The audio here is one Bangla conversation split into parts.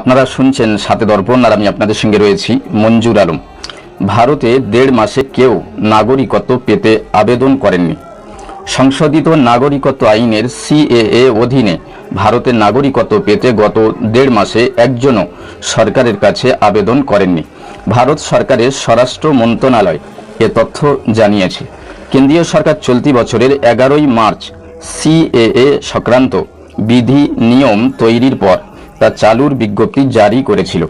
আপনারা শুনছেন সাথে দর্পণ, আর আমি আপনাদের সঙ্গে রয়েছি মঞ্জুর আলম। ভারতে 1.5 মাসে কেউ নাগরিকত্ব পেতে আবেদন করেননি। সংশোধিত নাগরিকত্ব আইনের সিএএ অধীনে ভারতের নাগরিকত্ব পেতে গত 1.5 মাসে একজনও সরকারের কাছে আবেদন করেননি। ভারত সরকারের স্বরাষ্ট্র মন্ত্রণালয় এ তথ্য জানিয়েছে। কেন্দ্রীয় সরকার চলতি বছরের 11ই মার্চ সিএএ সংক্রান্ত বিধি নিয়ম তৈরির পর তা চালুর বিজ্ঞপ্তি জারি করেছিল।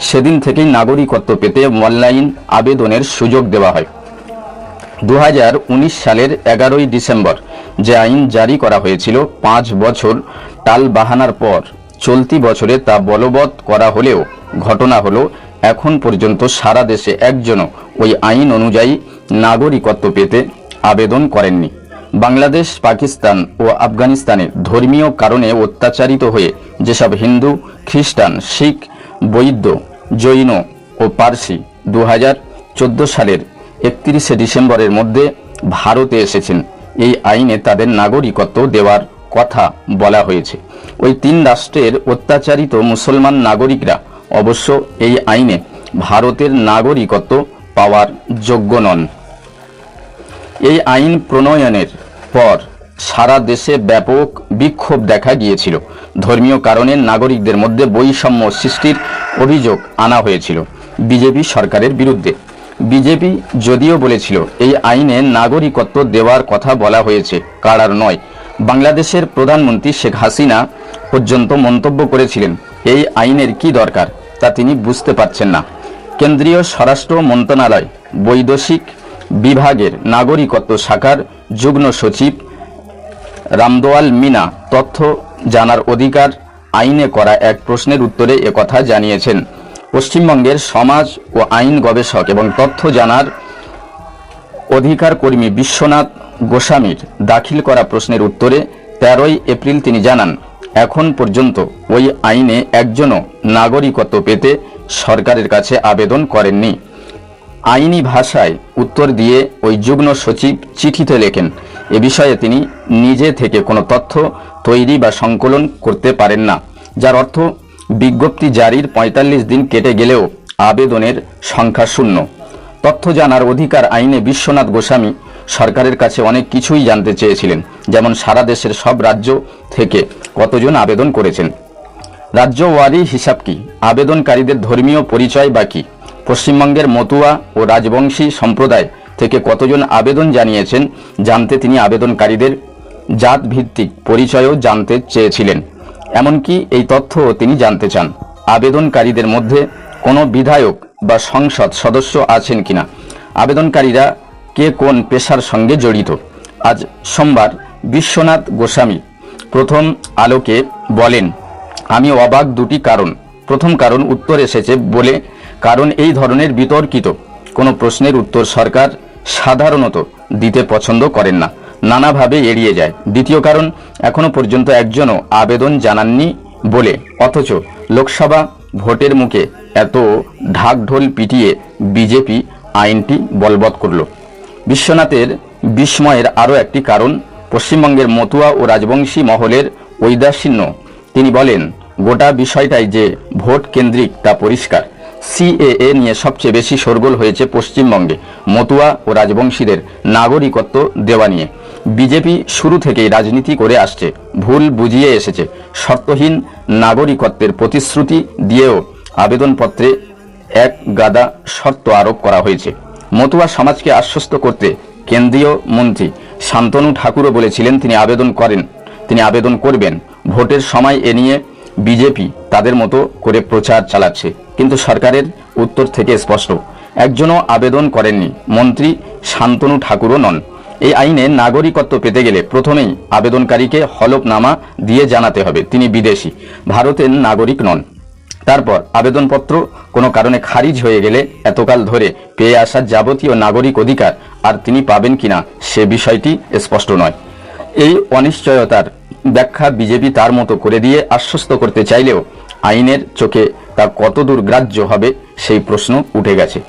সেদিন থেকেই নাগরিকত্ব পেতে অনলাইন আবেদনের সুযোগ দেওয়া হয়। 2019 সালের 11ই ডিসেম্বর যে আইন জারি করা হয়েছিল, 5 বছর টাল বাহানার পর চলতি বছরে তা বলবৎ করা হলেও ঘটনা হলো এখন পর্যন্ত সারা দেশে একজনও ওই আইন অনুযায়ী নাগরিকত্ব পেতে আবেদন করেননি। বাংলাদেশ, পাকিস্তান ও আফগানিস্তানে ধর্মীয় কারণে অত্যাচারিত হয়ে যেসব হিন্দু, খ্রিস্টান, শিখ, বৌদ্ধ, জৈন ও পার্সি 2014 সালের 31শে ডিসেম্বরের মধ্যে ভারতে এসেছেন, এই আইনে তাদের নাগরিকত্ব দেওয়ার কথা বলা হয়েছে। ওই 3 রাষ্ট্রের অত্যাচারিত মুসলমান নাগরিকরা অবশ্য এই আইনে ভারতের নাগরিকত্ব পাওয়ার যোগ্য নন। এই আইন প্রণয়নের পর সারা দেশে ব্যাপক বিক্ষোভ দেখা গিয়েছিল। ধর্মীয় কারণে নাগরিকদের মধ্যে বৈষম্য সৃষ্টির অভিযোগ আনা হয়েছিল বিজেপি সরকারের বিরুদ্ধে। বিজেপি যদিও বলেছিল এই আইনে নাগরিকত্ব দেওয়ার কথা বলা হয়েছে, কারার নয়। বাংলাদেশের প্রধানমন্ত্রী শেখ হাসিনা পর্যন্ত মন্তব্য করেছিলেন এই আইনের কি দরকার তা তিনি বুঝতে পারছেন না। কেন্দ্রীয় স্বরাষ্ট্র মন্ত্রণালয় বৈদেশিক বিভাগের নাগরিকত্ব শাখার যুগ্ম সচিব রামদোয়াল মিনা তথ্য জানার অধিকার আইনে করা এক প্রশ্নের উত্তরে একথা জানিয়েছেন। পশ্চিমবঙ্গের সমাজ ও আইন গবেষক এবং তথ্য জানার অধিকার কর্মী বিশ্বনাথ গোস্বামীর দাখিল করা প্রশ্নের উত্তরে 13ই এপ্রিল তিনি জানান, এখন পর্যন্ত ওই আইনে একজনও নাগরিকত্ব পেতে সরকারের কাছে আবেদন করেননি। আইনি ভাষায় উত্তর দিয়ে ওই যুগ্ম সচিব চিঠিতে লেখেন, এ বিষয়ে তিনি নিজে থেকে কোনো তথ্য তৈরি বা সংকলন করতে পারেন না, যার অর্থ বিজ্ঞপ্তি জারির 45 দিন কেটে গেলেও আবেদনের সংখ্যা শূন্য। তথ্য জানার অধিকার আইনে বিশ্বনাথ গোস্বামী সরকারের কাছে অনেক কিছুই জানতে চেয়েছিলেন, যেমন সারা দেশের সব রাজ্য থেকে কতজন আবেদন করেছেন, রাজ্যওয়ারি হিসাব কি, আবেদনকারীদের ধর্মীয় পরিচয় বা কি, পশ্চিমবঙ্গের মতুয়া ও রাজবংশী সম্প্রদায় থেকে কতজন আবেদন জানিয়েছেন জানতে তিনি আবেদনকারীদের জাত ভিত্তিক পরিচয়ও জানতে চেয়েছিলেন। এমনকি এই তথ্য তিনি জানতে চান আবেদনকারীদের মধ্যে কোনো বিধায়ক বা সংসদ সদস্য আছেন কিনা, আবেদনকারীরা কে কোন পেশার সঙ্গে জড়িত। আজ সোমবার বিশ্বনাথ গোস্বামী প্রথম আলোকে বলেন, আমি অবাক দুটি কারণ। প্রথম কারণ, উত্তর এসেছে বলে, কারণ এই ধরনের বিতর্কিত কোনো প্রশ্নের উত্তর সরকার সাধারণত দিতে পছন্দ করেন না, নানাভাবে এড়িয়ে যায়। দ্বিতীয় কারণ, এখনো পর্যন্ত একজনও আবেদন জানাননি বলে, অথচ লোকসভা ভোটের মুখে এত ঢাকঢোল পিটিয়ে বিজেপি আইনটি বলবৎ করল। বিশ্বনাথের বিস্ময়ের আরও একটি কারণ, পশ্চিমবঙ্গের মতুয়া ও রাজবংশী মহলের ঔদাসীন্য। তিনি বলেন, গোটা বিষয়টাই যে ভোট কেন্দ্রিক তা পরিষ্কার। সিএএ নিয়ে সবচেয়ে বেশি শোরগোল হয়েছে পশ্চিমবঙ্গে মতুয়া ও রাজবংশীদের নাগরিকত্ব দেওয়া নিয়ে। বিজেপি শুরু থেকেই রাজনীতি করে আসছে, ভুল বুঝিয়ে এসেছে। শর্তহীন নাগরিকত্বের প্রতিশ্রুতি দিয়েও আবেদনপত্রে এক গাদা শর্ত আরোপ করা হয়েছে। মতুয়া সমাজকে আশ্বস্ত করতে কেন্দ্রীয় মন্ত্রী শান্তনু ঠাকুরও বলেছিলেন তিনি আবেদন করবেন। ভোটের সময় এ নিয়ে বিজেপি তাদের মতো করে প্রচার চালাচ্ছে, কিন্তু সরকারের উত্তর থেকে স্পষ্ট, একজনও আবেদন করেননি। মন্ত্রী শান্তনু ঠাকুরও নন। এই আইনে নাগরিকত্ব পেতে গেলে প্রথমেই আবেদনকারীকে হলফনামা দিয়ে জানাতে হবে তিনি বিদেশি, ভারতের নাগরিক নন। তারপর আবেদনপত্র কোনো কারণে খারিজ হয়ে গেলে এতকাল ধরে পেয়ে আসা যাবতীয় নাগরিক অধিকার আর তিনি পাবেন কিনা সে বিষয়টি স্পষ্ট নয়। এই অনিশ্চয়তার ব্যাখ্যা বিজেপি তার মতো করে দিয়ে আশ্বস্ত করতে চাইলেও আইনের চোখে তা কতদূর গ্রাহ্য হবে সেই প্রশ্ন উঠে গেছে।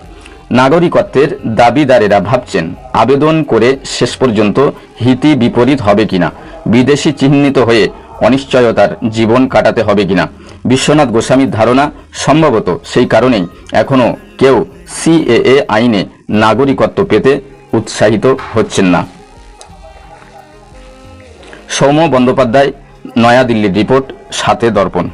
নাগরিকত্বের দাবিদারেরা ভাবছেন আবেদন করে শেষ পর্যন্ত হিতি বিপরীত হবে কিনা, বিদেশি চিহ্নিত হয়ে অনিশ্চয়তার জীবন কাটাতে হবে কিনা। বিশ্বনাথ গোস্বামীর ধারণা, সম্ভবত সেই কারণেই এখনও কেউ সিএএ আইনে নাগরিকত্ব পেতে উৎসাহিত হচ্ছেন না। সৌম্য বন্দ্যোপাধ্যায়, নয়াদিল্লির রিপোর্ট, সাথে দর্পণ।